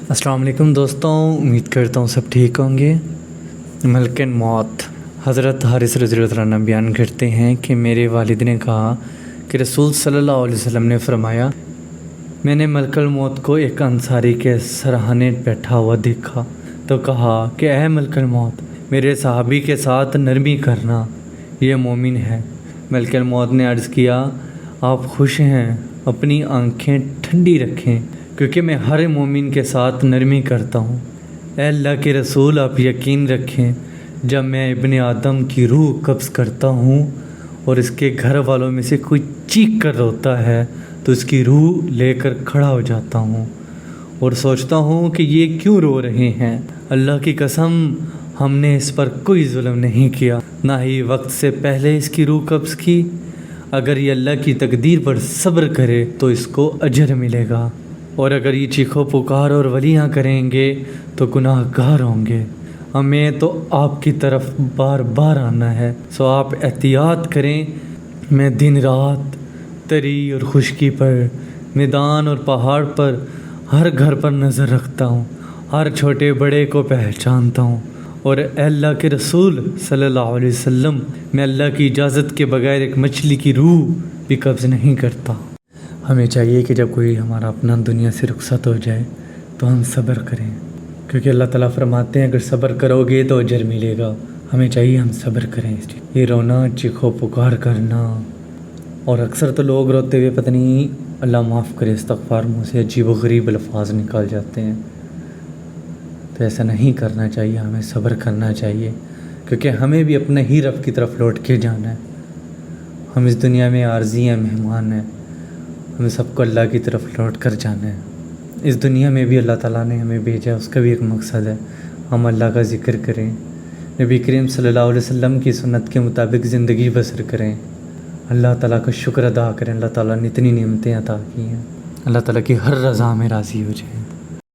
السلام علیکم دوستوں، امید کرتا ہوں سب ٹھیک ہوں گے۔ ملک موت حضرت حارث رضی اللہ عنہ بیان کرتے ہیں کہ میرے والد نے کہا کہ رسول صلی اللہ علیہ وسلم نے فرمایا، میں نے ملک الموت کو ایک انصاری کے سرہانے بیٹھا ہوا دیکھا تو کہا کہ اے ملک الموت، میرے صحابی کے ساتھ نرمی کرنا، یہ مومن ہے۔ ملک الموت نے عرض کیا، آپ خوش ہیں؟ اپنی آنکھیں ٹھنڈی رکھیں کیونکہ میں ہر مومن کے ساتھ نرمی کرتا ہوں۔ اے اللہ کے رسول، آپ یقین رکھیں، جب میں ابن آدم کی روح قبض کرتا ہوں اور اس کے گھر والوں میں سے کوئی چیخ کر روتا ہے تو اس کی روح لے کر کھڑا ہو جاتا ہوں اور سوچتا ہوں کہ یہ کیوں رو رہے ہیں۔ اللہ کی قسم، ہم نے اس پر کوئی ظلم نہیں کیا، نہ ہی وقت سے پہلے اس کی روح قبض کی۔ اگر یہ اللہ کی تقدیر پر صبر کرے تو اس کو اجر ملے گا، اور اگر یہ چیخو پکار اور ولیاں کریں گے تو گناہ گار ہوں گے۔ ہمیں تو آپ کی طرف بار بار آنا ہے، سو آپ احتیاط کریں۔ میں دن رات، تری اور خشکی پر، میدان اور پہاڑ پر، ہر گھر پر نظر رکھتا ہوں، ہر چھوٹے بڑے کو پہچانتا ہوں، اور اے اللہ کے رسول صلی اللہ علیہ وسلم، میں اللہ کی اجازت کے بغیر ایک مچھلی کی روح بھی قبض نہیں کرتا۔ ہمیں چاہیے کہ جب کوئی ہمارا اپنا دنیا سے رخصت ہو جائے تو ہم صبر کریں، کیونکہ اللہ تعالیٰ فرماتے ہیں اگر صبر کرو گے تو اجر ملے گا۔ ہمیں چاہیے ہم صبر کریں۔ یہ رونا، چیخو پکار کرنا، اور اکثر تو لوگ روتے ہوئے پتہ نہیں اللہ معاف کرے استغفار منہ سے عجیب و غریب الفاظ نکال جاتے ہیں، تو ایسا نہیں کرنا چاہیے۔ ہمیں صبر کرنا چاہیے کیونکہ ہمیں بھی اپنے ہی رب کی طرف لوٹ کے جانا ہے۔ ہم اس دنیا میں عارضی ہیں، مہمان ہیں، ہمیں سب کو اللہ کی طرف لوٹ کر جانا ہے۔ اس دنیا میں بھی اللہ تعالیٰ نے ہمیں بھیجا، اس کا بھی ایک مقصد ہے، ہم اللہ کا ذکر کریں، نبی کریم صلی اللہ علیہ وسلم کی سنت کے مطابق زندگی بسر کریں، اللہ تعالیٰ کا شکر ادا کریں۔ اللہ تعالیٰ نے اتنی نعمتیں عطا کی ہیں، اللہ تعالیٰ کی ہر رضا میں راضی ہو جائیں۔